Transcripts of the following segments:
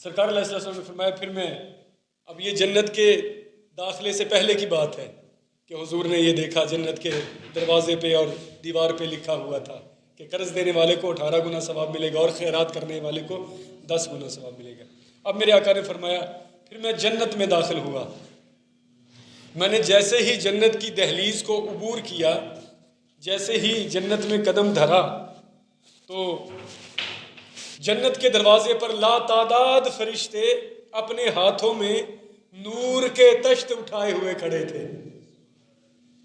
سرکار علیہ السلام نے فرمایا پھر میں اب یہ جنت کے داخلے سے پہلے کی بات ہے کہ حضور نے یہ دیکھا جنت کے دروازے پہ اور دیوار پہ لکھا ہوا تھا کہ قرض دینے والے کو 18 گنا ثواب ملے گا اور خیرات کرنے والے کو 10 گنا ثواب ملے گا۔ اب میرے آقا نے فرمایا پھر میں جنت میں داخل ہوا، میں نے جیسے ہی جنت کی دہلیز کو عبور کیا، جیسے ہی جنت میں قدم دھرا تو جنت کے دروازے پر لا تعداد فرشتے اپنے ہاتھوں میں نور کے تشت اٹھائے ہوئے کھڑے تھے۔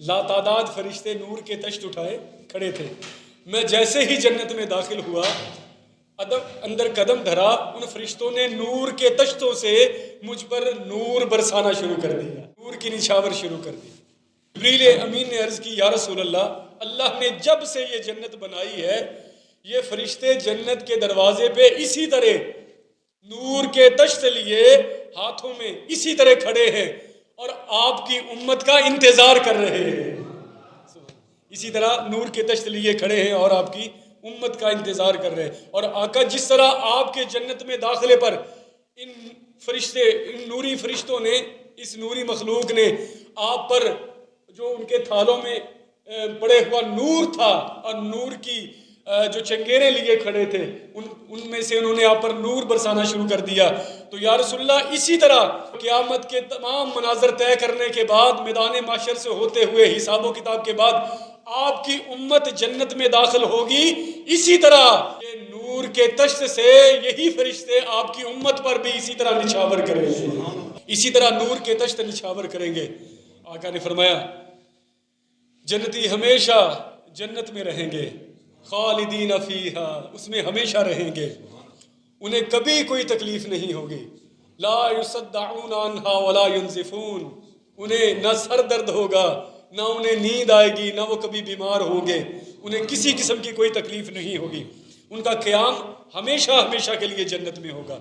لا تعداد فرشتے نور کے تشت اٹھائے کھڑے تھے۔ میں جیسے ہی جنت میں داخل ہوا، اندر قدم دھرا، ان فرشتوں نے نور کے تشتوں سے مجھ پر نور برسانا شروع کر دیا، نور کی نچھاور شروع کر دی۔ جبریل امین نے عرض کی یا رسول اللہ نے جب سے یہ جنت بنائی ہے یہ فرشتے جنت کے دروازے پہ اسی طرح نور کے تشت لیے ہاتھوں میں اسی طرح کھڑے ہیں اور آپ کی امت کا انتظار کر رہے ہیں۔ اسی طرح نور کے تشت لیے کھڑے ہیں اور آپ کی امت کا انتظار کر رہے ہیں۔ اور آقا جس طرح آپ کے جنت میں داخلے پر ان نوری فرشتوں نے، اس نوری مخلوق نے آپ پر جو ان کے تھالوں میں پڑے ہوا نور تھا اور نور کی جو چنگیریں لیے کھڑے تھے ان میں سے انہوں نے آپ پر نور برسانا شروع کر دیا۔ تو یا رسول اللہ اسی طرح قیامت کے تمام مناظر طے کرنے کے بعد، میدان محشر سے ہوتے ہوئے حساب و کتاب کے بعد آپ کی امت جنت میں داخل ہوگی، اسی طرح یہ نور کے تشت سے یہی فرشتے آپ کی امت پر بھی اسی طرح نچھاور کریں گے، اسی طرح نور کے تشت نچھاور کریں گے۔ آقا نے فرمایا جنتی ہمیشہ جنت میں رہیں گے، خالدین فیہا، اس میں ہمیشہ رہیں گے، انہیں کبھی کوئی تکلیف نہیں ہوگی۔ لا یصدعون عنہا ولا ینزفون، انہیں نہ سر درد ہوگا، نہ انہیں نیند آئے گی، نہ وہ کبھی بیمار ہوں گے، انہیں کسی قسم کی کوئی تکلیف نہیں ہوگی۔ ان کا قیام ہمیشہ ہمیشہ کے لیے جنت میں ہوگا،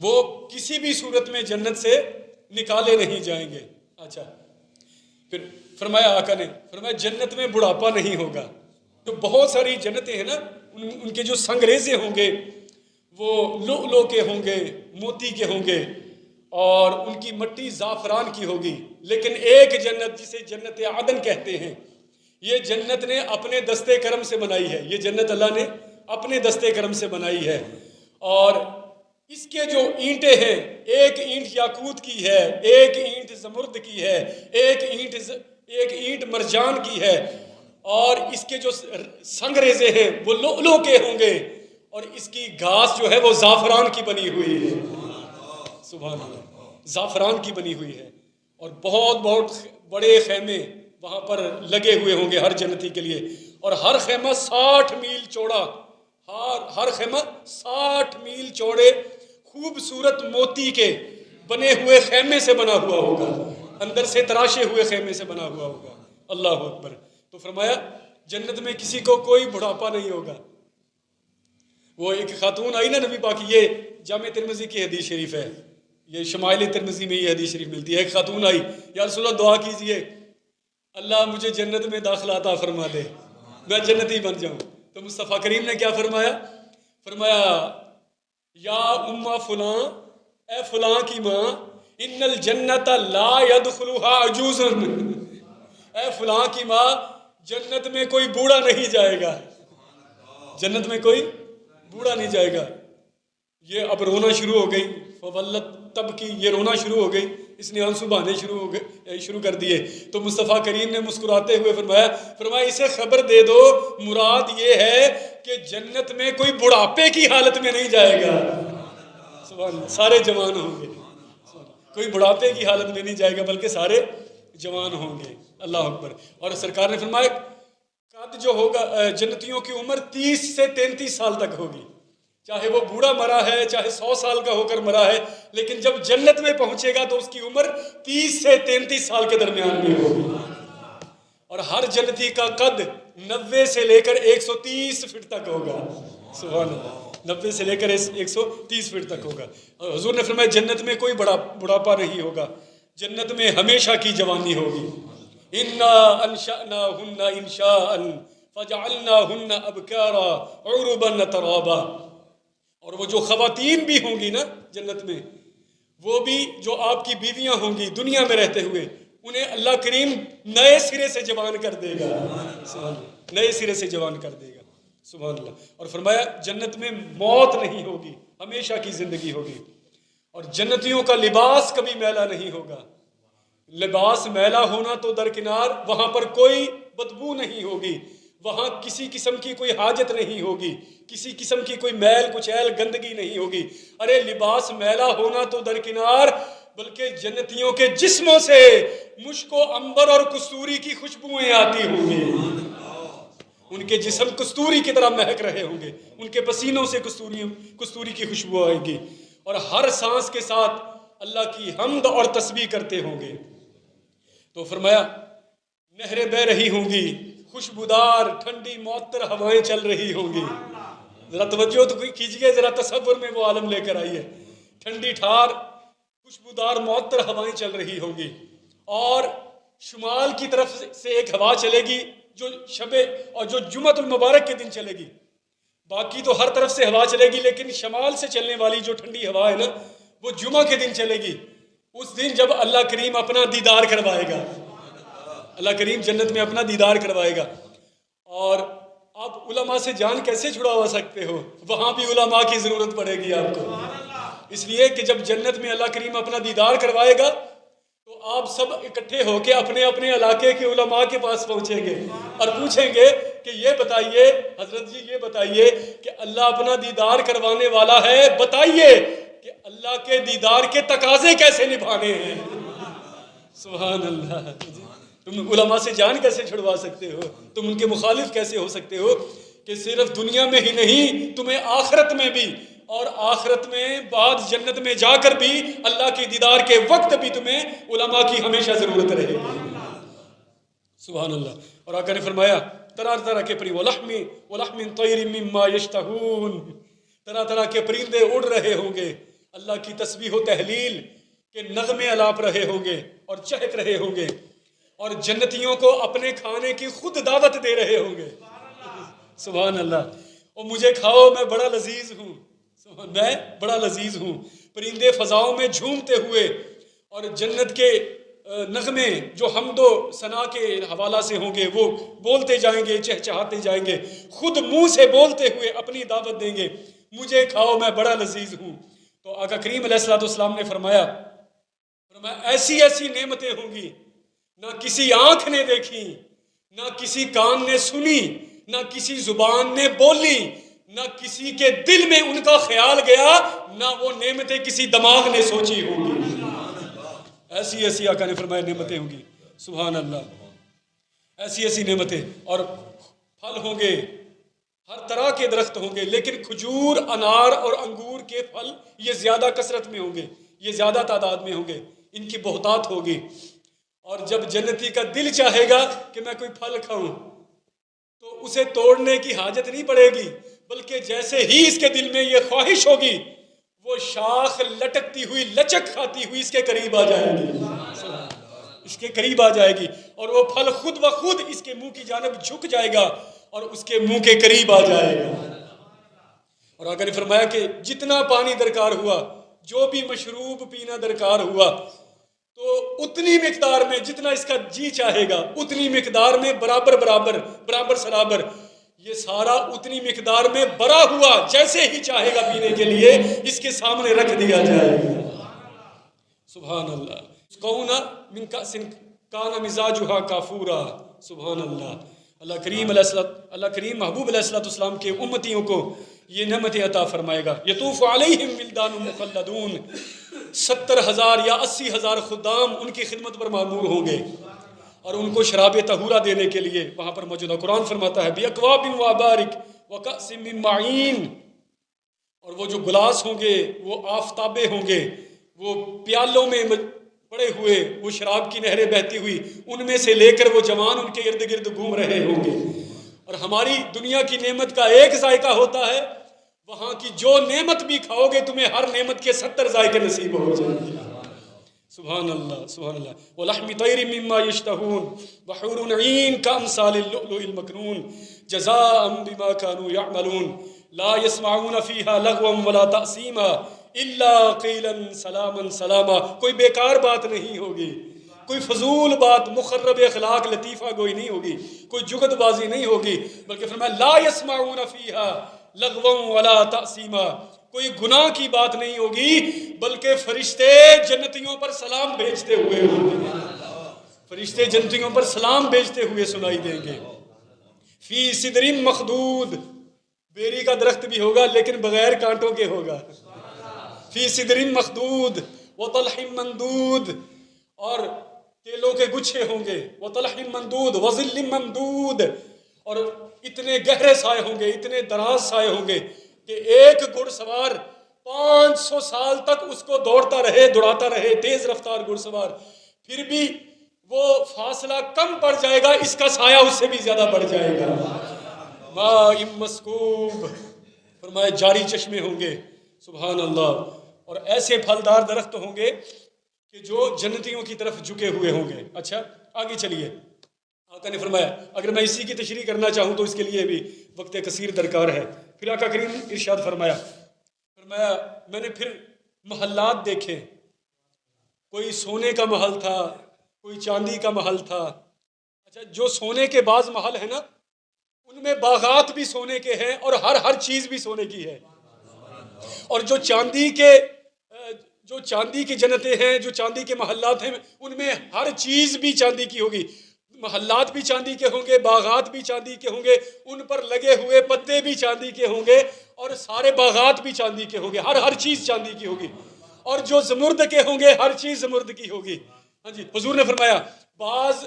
وہ کسی بھی صورت میں جنت سے نکالے نہیں جائیں گے۔ اچھا، پھر فرمایا آقا نے فرمایا جنت میں بڑھاپا نہیں ہوگا۔ جو بہت ساری جنتیں ہیں نا، ان کے جو سنگریزے ہوں گے وہ لؤلؤ کے ہوں گے، موتی کے ہوں گے، اور ان کی مٹی زعفران کی ہوگی، لیکن ایک جنت جسے جنت عدن کہتے ہیں، یہ جنت نے اپنے دستے کرم سے بنائی ہے، یہ جنت اللہ نے اپنے دستے کرم سے بنائی ہے، اور اس کے جو اینٹیں ہیں، ایک اینٹ یاقوت کی ہے، ایک اینٹ زمرد کی ہے، ایک اینٹ مرجان کی ہے، اور اس کے جو سنگریزے ہیں وہ لؤلؤ کے ہوں گے، اور اس کی گھاس جو ہے وہ زعفران کی بنی ہوئی ہے۔ سبحان اللہ، زعفران کی بنی ہوئی ہے، اور بہت بہت بڑے خیمے وہاں پر لگے ہوئے ہوں گے ہر جنتی کے لیے، اور ہر خیمہ 60 میل چوڑا، ہر خیمہ 60 میل چوڑے خوبصورت موتی کے بنے ہوئے خیمے سے بنا ہوا ہوگا، اندر سے تراشے ہوئے خیمے سے بنا ہوا ہوگا۔ اللہ اکبر۔ تو فرمایا جنت میں کسی کو کوئی بڑھاپا نہیں ہوگا۔ وہ ایک خاتون آئی نا نبی پاک، یہ جامع ترمذی کی حدیث شریف ہے، یہ شمائل ترمذی میں یہ حدیث شریف ملتی ہے۔ ایک خاتون آئی، یا رسول اللہ دعا کیجئے اللہ مجھے جنت میں داخلہ عطا فرما دے، میں جنتی بن جاؤں۔ تو مصطفیٰ کریم نے کیا فرمایا؟ فرمایا یا امہ فلاں، اے فلاں کی ماں، ان الجنت لا يدخلها عجوز، اے فلاں کی ماں جنت میں کوئی بوڑھا نہیں جائے گا، جنت میں کوئی بوڑھا نہیں جائے گا۔ یہ اب رونا شروع ہو گئی، فولت تب کی، یہ رونا شروع ہو گئی، اس نے آنسو بہانے شروع کر دیے۔ تو مصطفیٰ کریم نے مسکراتے ہوئے فرمایا اسے خبر دے دو، مراد یہ ہے کہ جنت میں کوئی بڑھاپے کی حالت میں نہیں جائے گا، سبحان اللہ، سارے جوان ہوں گے، کوئی بڑھاپے کی حالت میں نہیں جائے گا بلکہ سارے جوان ہوں گے۔ اللہ اکبر۔ اور سرکار نے فرمایا قد جو ہوگا جنتیوں کی عمر 30 سے 33 سال تک ہوگی، چاہے وہ بوڑھا مرا ہے، چاہے 100 سال کا ہو کر مرا ہے، لیکن جب جنت میں پہنچے گا تو اس کی عمر 30 سے 33 سال کے درمیان میں ہوگی، اور ہر جنتی کا قد 90 سے لے کر 130 فٹ تک ہوگا۔ سبحان اللہ، 90 سے لے کر 130 فٹ تک ہوگا۔ اور حضور نے فرمایا جنت میں کوئی بڑھاپا نہیں ہوگا، جنت میں ہمیشہ کی جوانی ہوگی۔ انا انشأناہن انشاء فجعلناہن ابکارا عربا ترابا، اور وہ جو خواتین بھی ہوں گی نا جنت میں، وہ بھی جو آپ کی بیویاں ہوں گی دنیا میں رہتے ہوئے، انہیں اللہ کریم نئے سرے سے جوان کر دے گا، سبحان اللہ، نئے سرے سے جوان کر دے گا، سبحان اللہ۔ اور فرمایا جنت میں موت نہیں ہوگی، ہمیشہ کی زندگی ہوگی، اور جنتیوں کا لباس کبھی میلا نہیں ہوگا۔ لباس میلا ہونا تو درکنار، وہاں پر کوئی بدبو نہیں ہوگی، وہاں کسی قسم کی کوئی حاجت نہیں ہوگی، کسی قسم کی کوئی میل کچیل گندگی نہیں ہوگی۔ ارے لباس میلا ہونا تو درکنار، بلکہ جنتیوں کے جسموں سے مشک و عنبر اور کستوری کی خوشبوئیں آتی ہوں گی، ان کے جسم کستوری کی طرح مہک رہے ہوں گے، ان کے پسینوں سے کستوری کی خوشبو آئے گی، اور ہر سانس کے ساتھ اللہ کی حمد اور تسبیح کرتے ہوں گے۔ تو فرمایا نہریں بہ رہی ہوں گی، خوشبودار ٹھنڈی معطر ہوائیں چل رہی ہوں گی۔ ذرا توجہ تو کیجئے، ذرا تصور میں وہ عالم لے کر آئیے۔ ٹھنڈی ٹھار خوشبودار معطر ہوائیں چل رہی ہوں گی، اور شمال کی طرف سے ایک ہوا چلے گی جو اور جو جمعۃ المبارک کے دن چلے گی۔ باقی تو ہر طرف سے ہوا چلے گی، لیکن شمال سے چلنے والی جو ٹھنڈی ہوا ہے نا، وہ جمعہ کے دن چلے گی، اس دن جب اللہ کریم اپنا دیدار کروائے گا، اللہ کریم جنت میں اپنا دیدار کروائے گا۔ اور آپ علماء سے جان کیسے چھڑوا سکتے ہو؟ وہاں بھی علماء کی ضرورت پڑے گی آپ کو، اس لیے کہ جب جنت میں اللہ کریم اپنا دیدار کروائے گا تو آپ سب اکٹھے ہو کے اپنے اپنے علاقے کے علماء کے پاس پہنچیں گے اور پوچھیں گے کہ یہ بتائیے حضرت جی، یہ بتائیے کہ اللہ اپنا دیدار کروانے والا ہے، بتائیے کہ اللہ کے دیدار کے تقاضے کیسے نبھانے ہیں؟ سبحان اللہ۔ تم علماء سے جان کیسے چھڑوا سکتے ہو؟ تم ان کے مخالف کیسے ہو سکتے ہو کہ صرف دنیا میں ہی نہیں، تمہیں آخرت میں بھی، اور آخرت میں بعد جنت میں جا کر بھی، اللہ کے دیدار کے وقت بھی تمہیں علماء کی ہمیشہ ضرورت رہے گی۔ سبحان اللہ۔ اور آقا نے فرمایا طرح طرح کے پرندے، وَلَحْمٍ طَيْرٍ مِّمَّا يَشْتَهُونَ، طرح طرح کے پرندے اڑ رہے ہوں گے، اللہ کی تسبیح و تحلیل کے نغمے الاپ رہے ہوں گے اور چہک رہے ہوں گے، اور جنتیوں کو اپنے کھانے کی خود دعوت دے رہے ہوں گے۔ سبحان اللہ۔ اور مجھے کھاؤ، میں بڑا لذیذ ہوں، میں بڑا لذیذ ہوں۔ پرندے فضاؤں میں جھومتے ہوئے، اور جنت کے نغمے جو حمد و ثنا کے حوالہ سے ہوں گے، وہ بولتے جائیں گے، چہچہاتے جائیں گے، خود منہ سے بولتے ہوئے اپنی دعوت دیں گے، مجھے کھاؤ میں بڑا لذیذ ہوں۔ تو آقا کریم علیہ السلام نے فرمایا ایسی ایسی نعمتیں ہوں گی نہ کسی آنکھ نے دیکھی، نہ کسی کان نے سنی، نہ کسی زبان نے بولی، نہ کسی کے دل میں ان کا خیال گیا، نہ وہ نعمتیں کسی دماغ نے سوچی ہوں گی۔ ایسی ایسی آقا نے فرمایا نعمتیں ہوں گی، سبحان اللہ، ایسی ایسی نعمتیں۔ اور پھل ہوں گے، ہر طرح کے درخت ہوں گے، لیکن کھجور، انار اور انگور کے پھل یہ زیادہ کثرت میں ہوں گے، یہ زیادہ تعداد میں ہوں گے، ان کی بہتات ہوگی۔ اور جب جنتی کا دل چاہے گا کہ میں کوئی پھل کھاؤں تو اسے توڑنے کی حاجت نہیں پڑے گی، بلکہ جیسے ہی اس کے دل میں یہ خواہش ہوگی، وہ شاخ لٹکتی ہوئی، لچک کھاتی ہوئی اس کے قریب آ جائے گی، اس کے قریب آ جائے گی، اور وہ پھل خود بخود اس کے منہ کی جانب جھک جائے گا اور اس کے منہ کے قریب آ جائے گا۔ اور آقا نے فرمایا کہ جتنا پانی درکار ہوا، جو بھی مشروب پینا درکار ہوا، تو اتنی مقدار میں جتنا اس کا جی چاہے گا، اتنی مقدار میں برابر سرابر، یہ سارا اتنی مقدار میں بھرا ہوا جیسے ہی چاہے گا پینے کے لیے اس کے سامنے رکھ دیا جائے گا۔ سبحان اللہ۔ کون من کأس کان مزاجھا کافورا، سبحان اللہ۔ اللہ کریم محبوب علیہ السلام کے امتیوں کو یہ نعمت عطا فرمائے گا۔ یطوف علیہم ولدان مخلدون، 70,000 یا 80,000 خدام ان کی خدمت پر معمور ہوں گے، اور ان کو شراب طہورہ دینے کے لیے وہاں پر موجود ہے۔ قرآن فرماتا ہے بِأَكْوَابٍ وَأَبَارِكَ وَكَأْسٍ مِّن مَّعِينٍ، اور وہ جو گلاس ہوں گے، وہ آفتابے ہوں گے، وہ پیالوں میں پڑے ہوئے، وہ شراب کی نہریں بہتی ہوئی، ان میں سے لے کر وہ جوان ان کے ارد گرد گھوم رہے ہوں گے۔ اور ہماری دنیا کی نعمت کا ایک ذائقہ ہوتا ہے، وہاں کی جو نعمت بھی کھاؤ گے تمہیں ہر نعمت کے 70 ذائقے نصیب ہو جائیں گے۔ سبحان اللہ، سبحان اللہ۔ وَلَحْمِ طَيْرٍ مِّمَّا يَشْتَهُونَ وَحُورٌ عِينٌ كَأَمْثَالِ اللُّؤْلُؤِ الْمَكْنُونِ جَزَاءً بِمَا كَانُوا يَعْمَلُونَ لا یسمعون فیہا لغوا ولا تأثیما الا قیلا سلاما سلاما، کوئی بیکار بات نہیں ہوگی، کوئی فضول بات، مخرب اخلاق لطیفہ گوئی نہیں ہوگی، کوئی جگت بازی نہیں ہوگی، بلکہ فرمایا لا یسمعون فیہا لغوا ولا تأثیما، کوئی گناہ کی بات نہیں ہوگی، بلکہ فرشتے جنتیوں پر سلام بھیجتے ہوئے ہوں گے، فرشتے جنتیوں پر سلام بھیجتے ہوئے سنائی دیں گے۔ فی صدر مخدود، بیری کا درخت بھی ہوگا لیکن بغیر کانٹوں کے ہوگا، فی صدر مخدود وطلح ممدود، اور کیلوں کے گچھے ہوں گے، وطلح ممدود وظل ممدود، اور اتنے گہرے سائے ہوں گے، اتنے دراز سائے ہوں گے کہ ایک گھڑ سوار 500 سال تک اس کو دوڑتا رہے، دوڑاتا رہے، تیز رفتار گھڑ سوار، پھر بھی وہ فاصلہ کم پڑ جائے گا، اس کا سایہ اس سے بھی زیادہ بڑھ جائے گا۔ ماء مسکوب، فرمائے جاری چشمے ہوں گے، سبحان اللہ، اور ایسے پھلدار درخت ہوں گے کہ جو جنتیوں کی طرف جھکے ہوئے ہوں گے۔ اچھا آگے چلیے، آقا نے فرمایا اگر میں اسی کی تشریح کرنا چاہوں تو اس کے لیے بھی وقت کثیر درکار ہے۔ پھر آقا کریم ارشاد فرمایا میں نے پھر محلات دیکھے، کوئی سونے کا محل تھا، کوئی چاندی کا محل تھا۔ اچھا جو سونے کے بعض محل ہیں نا، ان میں باغات بھی سونے کے ہیں اور ہر چیز بھی سونے کی ہے، اور جو چاندی کی جنتیں ہیں، جو چاندی کے محلات ہیں، ان میں ہر چیز بھی چاندی کی ہوگی، محلات بھی چاندی کے ہوں گے، باغات بھی چاندی کے ہوں گے، ان پر لگے ہوئے پتے بھی چاندی کے ہوں گے، اور سارے باغات بھی چاندی کے ہوں گے، ہر چیز چاندی کی ہوگی، اور جو زمرد کے ہوں گے ہر چیز زمرد کی ہوگی۔ ہاں جی، حضور نے فرمایا بعض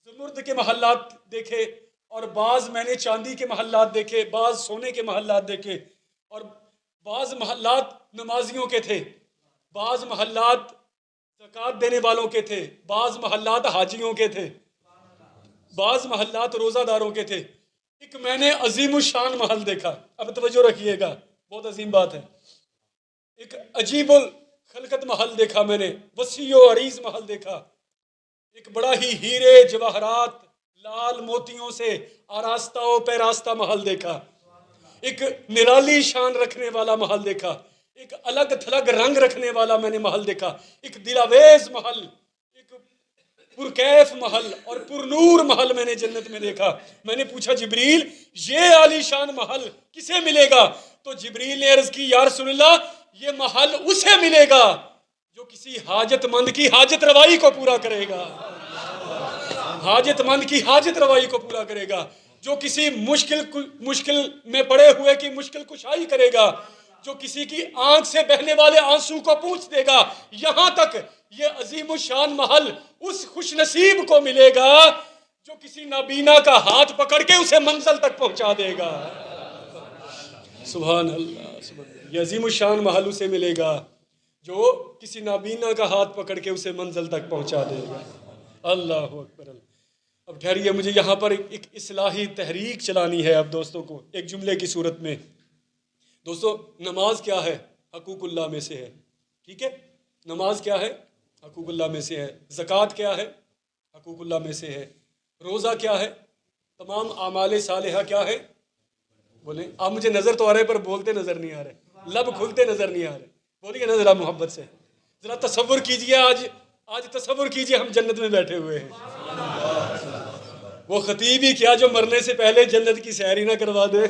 زمرد کے محلات دیکھے، اور بعض میں نے چاندی کے محلات دیکھے، بعض سونے کے محلات دیکھے، اور بعض محلات نمازیوں کے تھے، بعض محلات زکوٰۃ دینے والوں کے تھے، بعض محلات حاجیوں کے تھے، بعض محلات روزہ داروں کے تھے۔ ایک میں نے عظیم الشان محل دیکھا، اب توجہ رکھیے گا، بہت عظیم بات ہے۔ ایک عجیب الخلقت محل دیکھا میں نے، وسیع و عریض محل دیکھا، ایک بڑا ہی ہیرے جواہرات لال موتیوں سے آراستہ و پیراستہ محل دیکھا، ایک نرالی شان رکھنے والا محل دیکھا، ایک الگ تھلگ رنگ رکھنے والا میں نے محل دیکھا، ایک دلاویز محل، ایک پرکیف محل اور پرنور محل میں نے جنت میں دیکھا۔ میں نے پوچھا جبریل یہ عالی شان محل کسے ملے گا؟ تو جبریل نے عرض کی یا رسول اللہ یہ محل اسے ملے گا جو کسی حاجت مند کی حاجت روائی کو پورا کرے گا، حاجت مند کی حاجت روائی کو پورا کرے گا، جو کسی مشکل میں پڑے ہوئے کی مشکل کشائی کرے گا، جو کسی کی آنکھ سے بہنے والے آنسو کو پوچھ دے گا۔ یہاں تک یہ عظیم الشان محل اس خوش نصیب کو ملے گا جو کسی نابینا کا ہاتھ پکڑ کے اسے منزل تک پہنچا دے گا۔ سبحان اللہ، سبحان اللہ، یہ عظیم الشان محل اسے ملے گا جو کسی نابینا کا ہاتھ پکڑ کے اسے منزل تک پہنچا دے گا۔ اللہ اکبر۔ اب ٹھہریے، مجھے یہاں پر ایک اصلاحی تحریک چلانی ہے اب دوستوں کو ایک جملے کی صورت میں۔ دوستو نماز کیا ہے؟ حقوق اللہ میں سے ہے، ٹھیک ہے؟ نماز کیا ہے؟ حقوق اللہ میں سے ہے۔ زکوٰۃ کیا ہے؟ حقوق اللہ میں سے ہے۔ روزہ کیا ہے؟ تمام اعمال صالحہ کیا ہے؟ بولیں، آپ مجھے نظر تو آ رہے پر بولتے نظر نہیں آ رہے، لب کھلتے نظر نہیں آ رہے، بولیے نا ذرا محبت سے، ذرا تصور کیجئے، آج تصور کیجئے ہم جنت میں بیٹھے ہوئے ہیں، وہ خطیب ہی کیا جو مرنے سے پہلے جنت کی سیر ہی نہ کروا دے،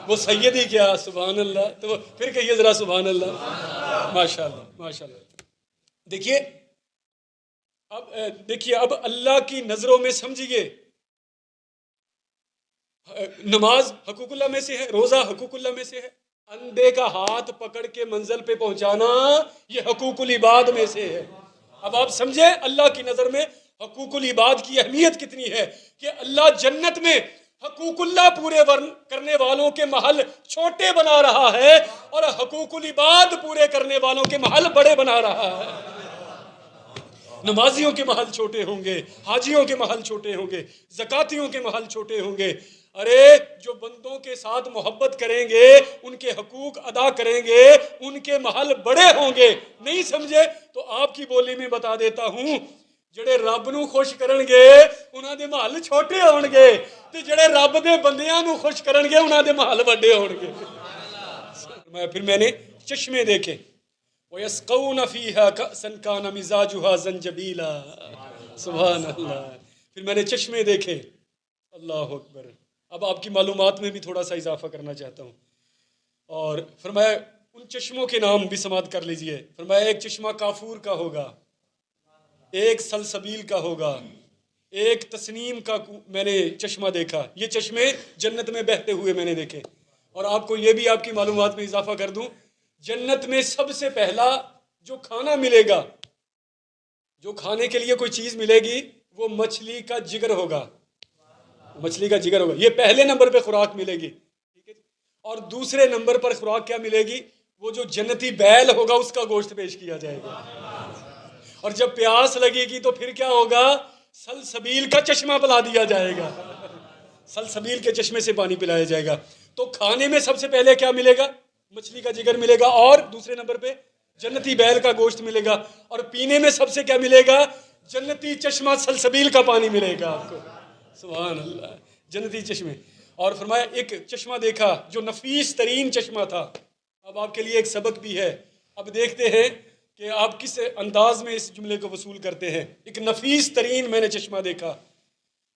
وہ سید ہی کیا، سبحان اللہ، تو پھر کہیے ذرا سبحان اللہ، ماشاء اللہ ماشاء اللہ۔ دیکھیے اب اللہ کی نظروں میں سمجھیے، نماز حقوق اللہ میں سے ہے، روزہ حقوق اللہ میں سے ہے، اندھے کا ہاتھ پکڑ کے منزل پہ پہنچانا یہ حقوق العباد میں سے ہے۔ اب آپ سمجھے اللہ کی نظر میں حقوق العباد کی اہمیت کتنی ہے کہ اللہ جنت میں حقوق اللہ پورے کرنے والوں کے محل چھوٹے بنا رہا ہے اور حقوق العباد پورے کرنے والوں کے محل بڑے بنا رہا ہے۔ نمازیوں کے محل چھوٹے ہوں گے، حاجیوں کے محل چھوٹے ہوں گے، زکاتیوں کے محل چھوٹے ہوں گے۔ ارے جو بندوں کے ساتھ محبت کریں گے، ان کے حقوق ادا کریں گے، ان کے محل بڑے ہوں گے۔ نہیں سمجھے تو آپ کی بولی میں بتا دیتا ہوں، ਜਿਹੜੇ ਰੱਬ ਨੂੰ ਖੁਸ਼ ਕਰਨਗੇ ਉਹਨਾਂ ਦੇ ਮਹੱਲ ਛੋਟੇ ਹੋਣਗੇ, ਤੇ ਜਿਹੜੇ ਰੱਬ ਦੇ ਬੰਦਿਆਂ ਨੂੰ ਖੁਸ਼ ਕਰਨਗੇ ਉਹਨਾਂ ਦੇ ਮਹੱਲ ਵੱਡੇ ਹੋਣਗੇ। پھر میں نے چشمے دیکھے وَيَسْقَوْنَ فِيهَا كَأْسًا كَانَ مِزَاجُهَا زَنْجَبِيلًا، سبحان اللہ۔ پھر میں نے چشمے دیکھے، اللہ اکبر۔ اب آپ کی معلومات میں بھی تھوڑا سا اضافہ کرنا چاہتا ہوں، اور فرمایا ان چشموں کے نام بھی سماعت کر لیجئے۔ فرمایا ایک چشمہ کافور کا ہوگا، ایک سلسبیل کا ہوگا، ایک تسنیم کا میں نے چشمہ دیکھا۔ یہ چشمے جنت میں بہتے ہوئے میں نے دیکھے۔ اور آپ کو یہ بھی آپ کی معلومات میں اضافہ کر دوں، جنت میں سب سے پہلا جو کھانا ملے گا، جو کھانے کے لیے کوئی چیز ملے گی، وہ مچھلی کا جگر ہوگا، مچھلی کا جگر ہوگا۔ یہ پہلے نمبر پہ خوراک ملے گی، ٹھیک ہے۔ اور دوسرے نمبر پر خوراک کیا ملے گی؟ وہ جو جنتی بیل ہوگا اس کا گوشت پیش کیا جائے گا۔ اور جب پیاس لگے گی تو پھر کیا ہوگا؟ سلسبیل کا چشمہ پلا دیا جائے گا، سلسبیل کے چشمے سے پانی پلایا جائے گا۔ تو کھانے میں سب سے پہلے کیا ملے گا؟ مچھلی کا جگر ملے گا، اور دوسرے نمبر پہ جنتی بیل کا گوشت ملے گا۔ اور پینے میں سب سے کیا ملے گا؟ جنتی چشمہ سلسبیل کا پانی ملے گا آپ کو، سبحان اللہ، جنتی چشمے۔ اور فرمایا ایک چشمہ دیکھا جو نفیس ترین چشمہ تھا۔ اب آپ کے لیے ایک سبق بھی ہے، اب دیکھتے ہیں کہ آپ کس انداز میں اس جملے کو وصول کرتے ہیں۔ ایک نفیس ترین میں نے چشمہ دیکھا،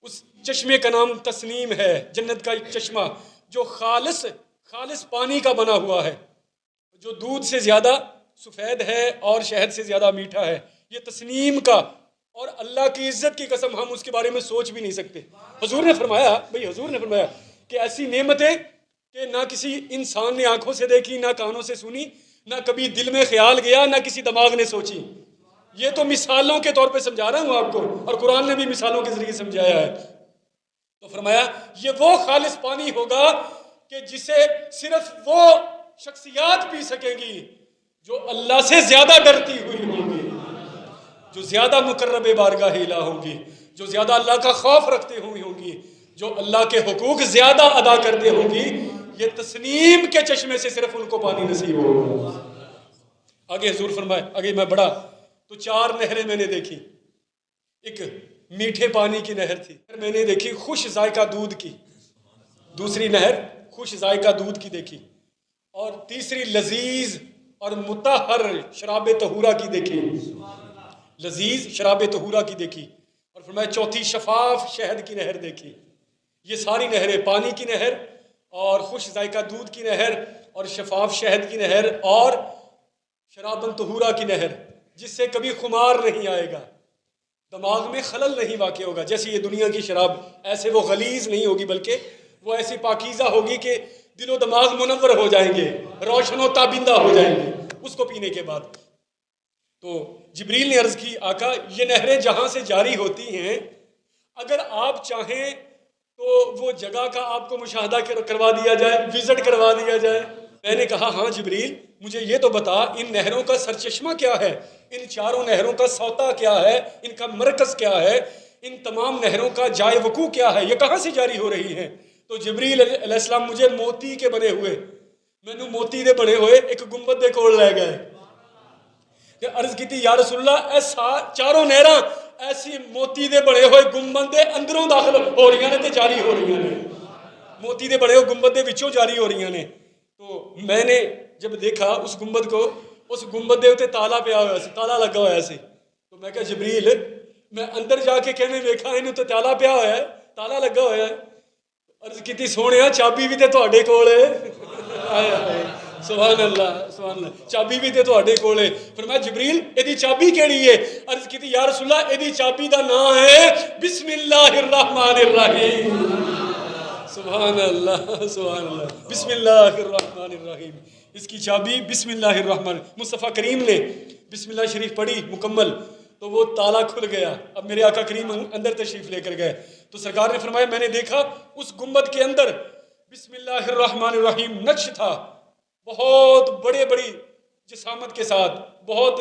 اس چشمے کا نام تسنیم ہے، جنت کا ایک چشمہ جو خالص پانی کا بنا ہوا ہے، جو دودھ سے زیادہ سفید ہے اور شہد سے زیادہ میٹھا ہے، یہ تسنیم کا۔ اور اللہ کی عزت کی قسم ہم اس کے بارے میں سوچ بھی نہیں سکتے۔ حضور نے فرمایا کہ ایسی نعمتیں کہ نہ کسی انسان نے آنکھوں سے دیکھی، نہ کانوں سے سنی، نہ کبھی دل میں خیال گیا، نہ کسی دماغ نے سوچی۔ یہ تو مثالوں کے طور پہ سمجھا رہا ہوں آپ کو، اور قرآن نے بھی مثالوں کے ذریعے سمجھایا ہے۔ تو فرمایا یہ وہ خالص پانی ہوگا کہ جسے صرف وہ شخصیات پی سکے گی جو اللہ سے زیادہ ڈرتی ہوئی ہوں گی، جو زیادہ مقرب بارگاہ الہ ہوں گی، جو زیادہ اللہ کا خوف رکھتے ہوئی ہوں گی، جو اللہ کے حقوق زیادہ ادا کرتے ہوں گی۔ یہ تسنیم کے چشمے سے صرف ان کو پانی نصیب ہوگا۔ آگے حضور فرمائے، آگے میں بڑھا تو 4 نہریں میں نے دیکھی۔ ایک میٹھے پانی کی نہر تھی، میں نے دیکھی خوش ذائقہ دودھ کی، دوسری نہر خوش ذائقہ دودھ کی دیکھی، اور تیسری لذیذ اور مطہر شراب طہورہ کی دیکھی، لذیذ شراب طہورہ کی دیکھی۔ اور فرمایا چوتھی شفاف شہد کی نہر دیکھی۔ یہ ساری نہریں، پانی کی نہر اور خوش ذائقہ دودھ کی نہر اور شفاف شہد کی نہر اور شراب طہورہ کی نہر، جس سے کبھی خمار نہیں آئے گا، دماغ میں خلل نہیں واقع ہوگا۔ جیسے یہ دنیا کی شراب، ایسے وہ غلیظ نہیں ہوگی، بلکہ وہ ایسی پاکیزہ ہوگی کہ دل و دماغ منور ہو جائیں گے، روشن و تابندہ ہو جائیں گے اس کو پینے کے بعد۔ تو جبریل نے عرض کی آقا یہ نہریں جہاں سے جاری ہوتی ہیں، اگر آپ چاہیں تو وہ جگہ کا آپ کو مشاہدہ کروا دیا جائے، وزٹ کروا دیا جائے۔ میں نے کہا ہاں جبریل، مجھے یہ تو بتا ان نہروں کا سرچشمہ کیا ہے، ان 4 نہروں کا سوتا کیا ہے، ان کا مرکز کیا ہے، ان تمام نہروں کا جائے وقوع کیا ہے، یہ کہاں سے جاری ہو رہی ہیں؟ تو جبریل علیہ السلام مجھے موتی کے بنے ہوئے، مینوں موتی دے بنے ہوئے ایک گنبد دے کول لے گئے کہ عرض کی تھی یا رسول اللہ اے 4 نہراں ایسی موتی دے بنے ہوئے گنبد دے اندروں داخل ہو رہی ہیں تے جاری ہو رہی ہیں، موتی دے بنے ہوئے گنبد دے وچوں جاری ہو رہی ہیں۔ تو میں نے جب دیکھا اس گنبد کو، اس گنبد دے اوتے تالا پیا ہوا سی، تالا لگا ہوا سی۔ تو میں کہا جبریل میں اندر جا کے کہنے ویکھا اینوں تے تالا پیا ہوا ہے، تالا لگا ہوا ہے۔ عرض کیتی سونیا چابی بھی تے تواڈے کول ہے، سبحان اللہ سبحان اللہ، چابی بھی تے تواڈے کول ہے۔ فرمایا جبریل ایدی چابی کیڑی ہے؟ عرض کیتی یا رسول اللہ ایدی چابی دا نام ہے بسم اللہ الرحمن الرحیم۔ سبحان اللہ سبحان اللہ، بسم اللہ الرحمن الرحیم، اس کی چابی بسم اللہ الرحمن۔ مصطفیٰ کریم نے بسم اللہ شریف پڑھی مکمل تو وہ تالا کھل گیا۔ اب میرے آقا کریم اندر تشریف لے کر گئے تو سرکار نے فرمایا میں نے دیکھا اس گنبد کے اندر بسم اللہ الرحمن الرحیم نقش تھا، بہت بڑی جسامت کے ساتھ، بہت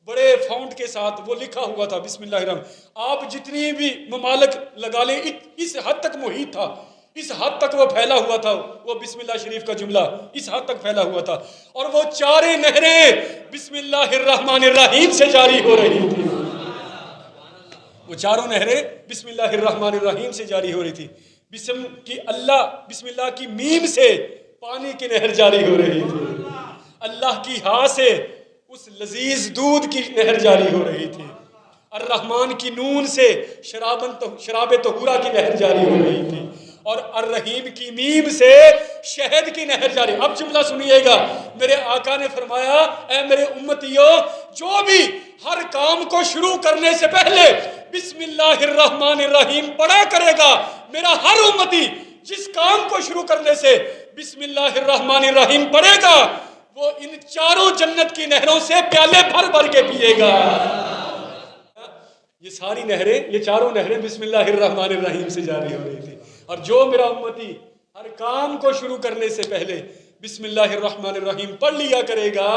بڑے فاؤنٹ کے ساتھ وہ لکھا ہوا تھا بسم اللہ الرحمن۔ آپ جتنی بھی ممالک لگا لیں اس حد تک محیط تھا، اس حد تک وہ پھیلا ہوا تھا، وہ بسم اللہ شریف کا جملہ اس حد تک پھیلا ہوا تھا، اور وہ 4 نہریں بسم اللہ الرحمن الرحیم سے جاری ہو رہی تھی۔ وہ چاروں نہریں بسم اللہ الرحمن الرحیم سے جاری ہو رہی تھی. بسم اللہ کی میم سے پانی کی نہر جاری ہو رہی تھی. اللہ کی ہاں سے اس لذیذ دودھ کی نہر جاری ہو رہی تھی. الرحمن کی نون سے شراب طہورہ کی نہر جاری ہو رہی تھی. اور الرحیم کی میم سے شہد کی نہر جاری. اب جملہ سنیے گا. میرے آقا نے فرمایا اے میرے امتیوں، جو بھی ہر کام کو شروع کرنے سے پہلے بسم اللہ الرحمن الرحیم پڑھا کرے گا، میرا ہر امتی جس کام کو شروع کرنے سے بسم اللہ الرحمن الرحیم پڑھے گا، وہ ان چاروں جنت کی نہروں سے پیالے بھر بھر کے پیے گا. یہ ساری نہریں، یہ چاروں نہریں بسم اللہ الرحمن الرحیم سے جاری ہو رہی تھی. اور جو میرا امتی ہر کام کو شروع کرنے سے پہلے بسم اللہ الرحمن الرحیم پڑھ لیا کرے گا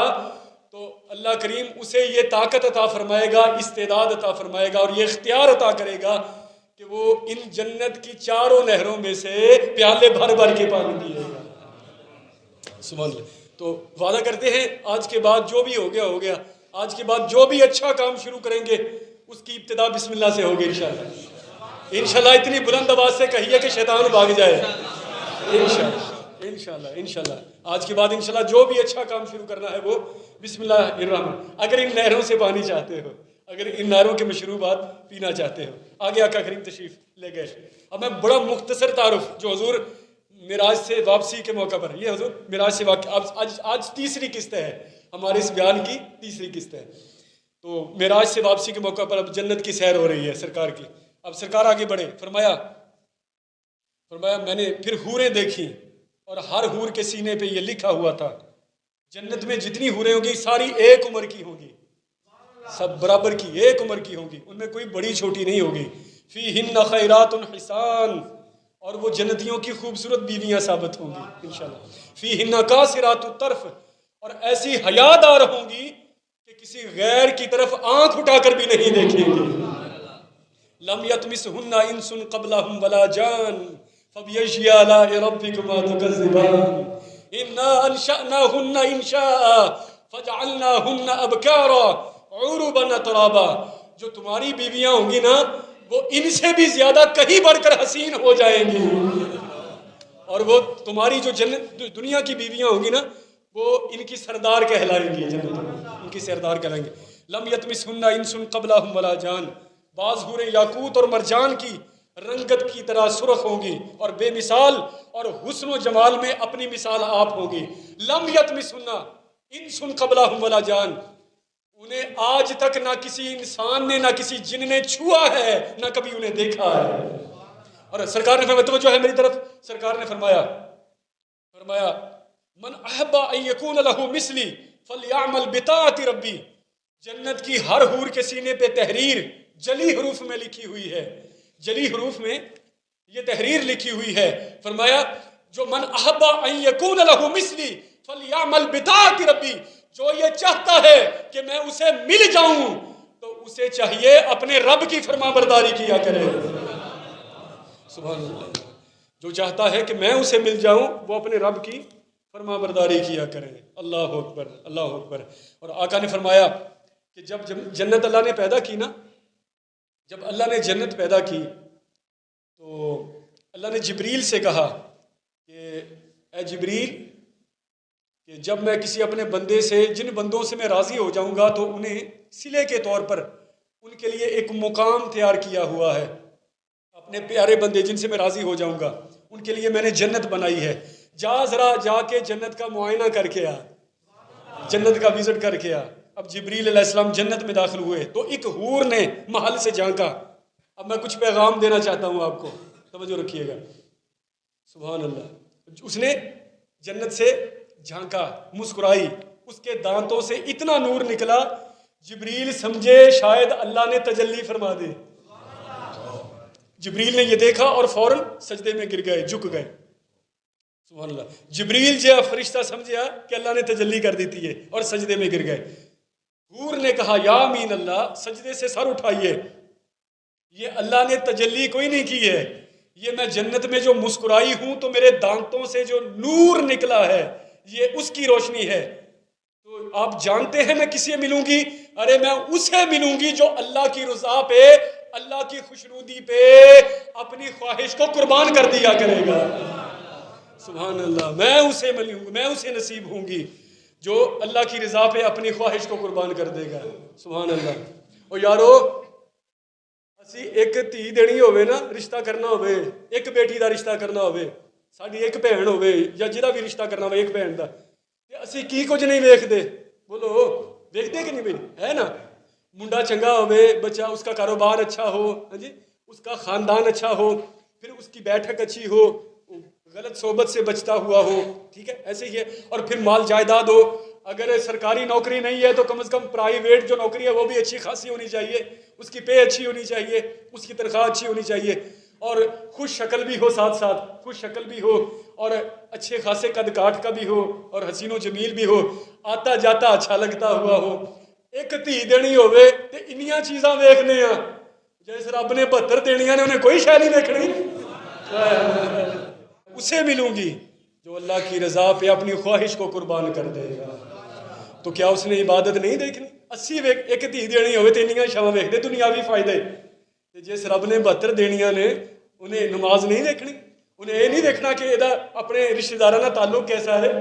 تو اللہ کریم اسے یہ طاقت عطا فرمائے گا، استعداد عطا فرمائے گا اور یہ اختیار عطا کرے گا کہ وہ ان جنت کی چاروں نہروں میں سے پیالے بھر بھر کے پانی پیے گا. سبحان اللہ. تو وعدہ کرتے ہیں آج کے بعد جو بھی ہو گیا ہو گیا. آج کے بعد جو بھی اچھا کام شروع کریں گے اس کی ابتدا بسم اللہ سے ہوگی انشاءاللہ. انشاءاللہ اتنی بلند آواز سے کہیے کہ شیطان بھاگ جائے. انشاءاللہ آج کے بعد انشاءاللہ جو بھی اچھا کام شروع کرنا ہے وہ بسم اللہ الرحمن. اگر ان نہروں سے پانی چاہتے ہو، اگر ان نہروں کے مشروبات پینا چاہتے ہو. آگے آقا کریم تشریف لے گئے. اب میں بڑا مختصر تعارف جو حضور معراج سے واپسی کے موقع پر، یہ حضور معراج سے آج تیسری قسط ہے ہمارے اس بیان کی، تیسری قسط ہے. تو معراج سے واپسی کے موقع پر اب جنت کی سیر ہو رہی ہے سرکار کی. اب سرکار آگے بڑھے. فرمایا میں نے پھر حوریں دیکھی اور ہر حور کے سینے پہ یہ لکھا ہوا تھا جنت میں جتنی حوریں ہوں گی ساری ایک عمر کی ہوں گی، سب برابر کی ایک عمر کی ہوں گی، ان میں کوئی بڑی چھوٹی نہیں ہوگی. فیہن خیرات حسان، اور وہ جنتیوں کی خوبصورت بیویاں ثابت ہوں گی انشاءاللہ. فیہن قاصرات الطرف، اور ایسی حیادار ہوں گی کہ کسی غیر کی طرف آنکھ اٹھا کر بھی نہیں دیکھیں گے. لم یطمثہن انس قبلہم ولا جان فبیشی آلاء ربکما تکذبان. انا انشأناہن انشاء فجعلناہن ابکارا عربا ترابا. جو تمہاری بیویاں ہوں گی نا وہ ان سے بھی زیادہ کہیں بڑھ کر حسین ہو جائیں گی، اور وہ تمہاری جو جنت دنیا کی بیویاں ہوں گی نا وہ ان کی سردار کہلائیں گی، جنت ان کی سردار کہلائیں گے. لم یطمثہن انس قبلہم ولا جان. بعض حوریں یاقوت اور مرجان کی رنگت کی طرح سرخ ہوں گی اور بے مثال اور حسن و جمال میں اپنی مثال آپ ہوں گی. لم یطمثہن انس قبلہم ولا جان. انہیں آج تک نہ کسی انسان نے نہ کسی جن نے چھوا ہے نہ کبھی انہیں دیکھا ہے. اور سرکار نے فرمایا، توجہ ہے میری طرف، سرکار نے فرمایا من احب ان یکون لہ مثلی فلیعمل بطاعت ربی. جنت کی ہر حور کے سینے پہ تحریر جلی حروف میں لکھی ہوئی ہے، جلی حروف میں یہ تحریر لکھی ہوئی ہے. فرمایا جو من احب ان یکون لہ مثلی فلیعمل بطاعت ربی، جو یہ چاہتا ہے کہ میں اسے مل جاؤں تو اسے چاہیے اپنے رب کی فرما برداری کیا کرے. سبحان اللہ. جو چاہتا ہے کہ میں اسے مل جاؤں وہ اپنے رب کی فرما برداری کیا کرے. اللہ اکبر، اللہ اکبر. اور آقا نے فرمایا کہ جب جنت اللہ نے پیدا کی نا، جب اللہ نے جنت پیدا کی تو اللہ نے جبریل سے کہا کہ اے جبریل، کہ جب میں کسی اپنے بندے سے، جن بندوں سے میں راضی ہو جاؤں گا تو انہیں صلے کے طور پر ان کے لیے ایک مقام تیار کیا ہوا ہے. اپنے پیارے بندے جن سے میں راضی ہو جاؤں گا ان کے لیے میں نے جنت بنائی ہے. ذرا جا کے جنت کا معائنہ کر کے آ، جنت کا وزٹ کر کے آ. اب جبریل علیہ السلام جنت میں داخل ہوئے تو ایک حور نے محل سے جھانکا. اب میں کچھ پیغام دینا چاہتا ہوں آپ کو، توجہ رکھیے گا. سبحان اللہ. اس نے جنت سے جھانکا، مسکرائی، اس کے دانتوں سے اتنا نور نکلا جبریل سمجھے شاید اللہ نے تجلی فرما دے. جبریل نے یہ دیکھا اور فوراً سجدے میں گر گئے، جھک گئے. سبحان اللہ. جبریل جو فرشتہ سمجھا کہ اللہ نے تجلی کر دیتی ہے اور سجدے میں گر گئے. حور نے کہا یا امین اللہ، سجدے سے سر اٹھائیے، یہ اللہ نے تجلی کوئی نہیں کی ہے، یہ میں جنت میں جو مسکرائی ہوں تو میرے دانتوں سے جو نور نکلا ہے یہ اس کی روشنی ہے. تو آپ جانتے ہیں میں کسی سے ملوں گی؟ ارے میں اسے ملوں گی جو اللہ کی رضا پہ اللہ کی خوشنودی پہ اپنی خواہش کو قربان کر دیا کرے گا. سبحان اللہ. میں اسے ملوں گی, میں اسے نصیب ہوں گی جو اللہ کی رضا پہ اپنی خواہش کو قربان کر دے گا. سبحان اللہ. اور یارو اسی ایک دھی دینی ہوئے نا, رشتہ کرنا ہوئے, ایک بیٹی دا رشتہ کرنا ہوئے, ساڈی ایک بہن ہوئے یا جہاں بھی رشتہ کرنا ہوئے ایک بہن دا, تے اسی کی کچھ نہیں ویکھدے. بولو ویکھدے کہ نہیں بھائی, ہے نا. منڈا چنگا ہوئے, بچہ اس کا کاروبار اچھا ہو, ہاں جی, اس کا خاندان اچھا ہو, پھر اس کی بیٹھک اچھی ہو, غلط صحبت سے بچتا ہوا ہو, ٹھیک ہے, ایسے ہی ہے. اور پھر مال جائیداد ہو, اگر سرکاری نوکری نہیں ہے تو کم از کم پرائیویٹ جو نوکری ہے وہ بھی اچھی خاصی ہونی چاہیے, اس کی پے اچھی ہونی چاہیے, اس کی تنخواہ اچھی ہونی چاہیے, اور خوش شکل بھی ہو, ساتھ ساتھ خوش شکل بھی ہو, اور اچھے خاصے قد کاٹ کا بھی ہو, اور حسین و جمیل بھی ہو, آتا جاتا اچھا لگتا ہوا ہو. ایک دھی دینی ہوئے تے انیاں چیزاں ویکھنے ہیں, جیسے رب نے 72 دینیاں نے, انہیں کوئی شے نہیں دیکھنی. اسے ملوں گی جو اللہ کی رضا پہ اپنی خواہش کو قربان کر دے گا. تو کیا اس نے عبادت نہیں دیکھنی؟ 80 ایک دھی دینی ہوئے تے انیاں شاواں ویکھ دے دنیاوی فائدے, تے جس رب نے 72 دینیاں نے انہیں نماز نہیں دیکھنی, انہیں یہ نہیں دیکھنا کہ یہ اپنے رشتہ داراں نال تعلق کیسا ہے,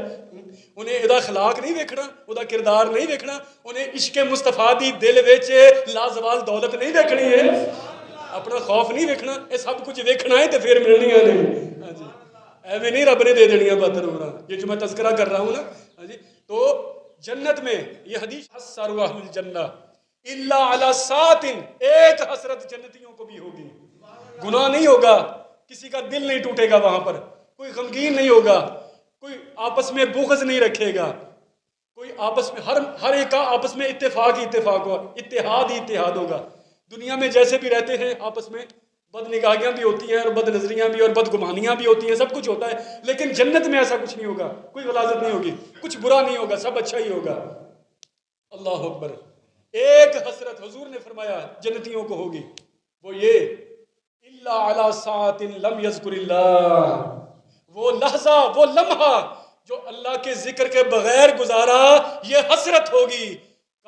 انہیں یہ اخلاق نہیں دیکھنا, وہ کردار نہیں دیکھنا, انہیں عشق مصطفیٰ دی دل وچ لازوال دولت نہیں دیکھنی ہے, اپنا خوف نہیں دیکھنا, یہ سب کچھ دیکھنا ہے تو پھر ملنیاں نہیں. ہاں جی, ایویں نہیں رب نے دے دینیاں 72 عمرہ, یہ جو میں تذکرہ کر رہا ہوں نا. ہاں جی, تو جنت میں یہ حدیث حسر اہل الجنہ الا علی سات, ایک حسرت جنتیوں کو بھی ہوگی. گناہ نہیں ہوگا, کسی کا دل نہیں ٹوٹے گا وہاں پر, کوئی غمگین نہیں ہوگا, کوئی آپس میں بغض نہیں رکھے گا, کوئی آپس میں ہر ایک کا آپس میں اتفاق ہی اتفاق ہوگا, اتحاد ہی اتحاد ہوگا. دنیا میں جیسے بھی رہتے ہیں آپس میں بد نگاہیاں بھی ہوتی ہیں اور بد نظریاں بھی اور بد گمانیاں بھی ہوتی ہیں, سب کچھ ہوتا ہے, لیکن جنت میں ایسا کچھ نہیں ہوگا, کوئی غلاظت نہیں ہوگی, کچھ برا نہیں ہوگا, سب اچھا ہی ہوگا. اللہ اکبر. ایک حسرت حضور نے فرمایا جنتیوں کو ہوگی, وہ یہ الا علی ساعت لم یذکر اللہ, وہ لحظہ وہ لمحہ جو اللہ کے ذکر کے بغیر گزارا, یہ حسرت ہوگی.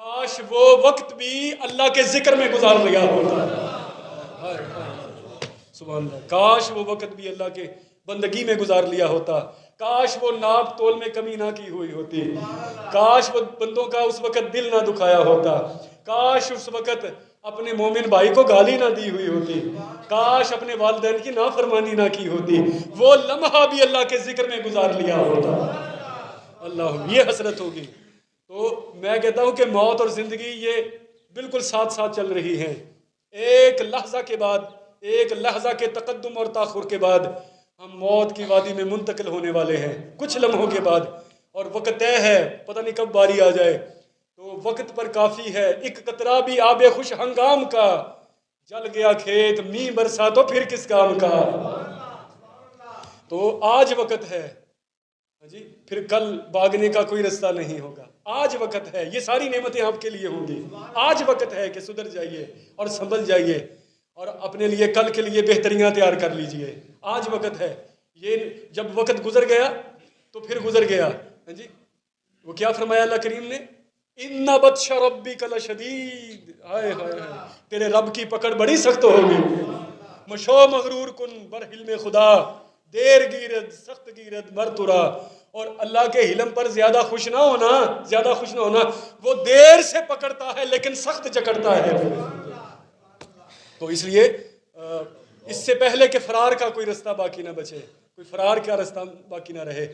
کاش وہ وقت بھی اللہ کے ذکر میں گزار لیا ہوتا. سبحان اللہ. کاش وہ وقت بھی اللہ کے بندگی میں گزار لیا ہوتا, کاش وہ ناپ تول میں کمی نہ کی ہوئی ہوتی, کاش وہ بندوں کا اس وقت دل نہ دکھایا ہوتا, کاش اس وقت اپنے مومن بھائی کو گالی نہ دی ہوئی ہوتی, کاش اپنے والدین کی نافرمانی نہ کی ہوتی, وہ لمحہ بھی اللہ کے ذکر میں گزار لیا ہوتا. اللہ, یہ حسرت ہوگی. تو میں کہتا ہوں کہ موت اور زندگی یہ بالکل ساتھ ساتھ چل رہی ہیں. ایک لحظہ کے بعد, ایک لحظہ کے تقدم اور تاخر کے بعد ہم موت کی وادی میں منتقل ہونے والے ہیں, کچھ لمحوں کے بعد, اور وقت طے ہے, پتہ نہیں کب باری آ جائے. تو وقت پر کافی ہے, ایک قطرہ بھی آب خوش ہنگام کا, جل گیا کھیت می برسا تو پھر کس کام کا. تو آج وقت ہے جی, پھر کل بھاگنے کا کوئی رستہ نہیں ہوگا. آج وقت ہے, یہ ساری نعمتیں آپ کے لیے ہوں گی. آج وقت ہے کہ سدھر جائیے اور سنبھل جائیے اور اپنے لیے کل کے لیے بہتریاں تیار کر لیجئے. آج وقت ہے. یہ جب وقت گزر گیا تو پھر گزر گیا. ہاں جی, وہ کیا فرمایا اللہ کریم نے, ان بطش ربک لشدید, ہائے ہائے ہائے, تیرے رب کی پکڑ بڑی سخت ہوگی. مشو مغرور کن بر حلم خدا, دیر گیرد سخت گیرد مر ترا. اور اللہ کے حلم پر زیادہ خوش نہ ہونا, زیادہ خوش نہ ہونا, وہ دیر سے پکڑتا ہے لیکن سخت جکڑتا ہے. تو اس لیے اس سے پہلے کہ فرار کا کوئی رستہ باقی نہ بچے, کوئی فرار کا رستہ باقی نہ رہے,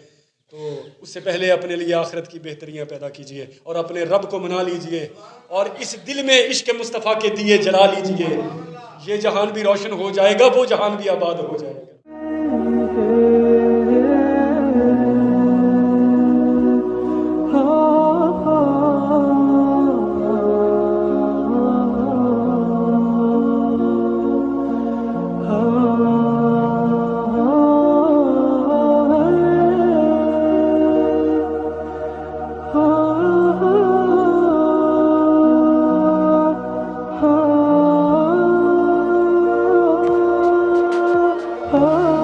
تو اس سے پہلے اپنے لیے آخرت کی بہتریاں پیدا کیجئے اور اپنے رب کو منا لیجئے, اور اس دل میں عشق مصطفیٰ کے دیے جلا لیجئے. یہ جہان بھی روشن ہو جائے گا, وہ جہان بھی آباد ہو جائے گا. Oh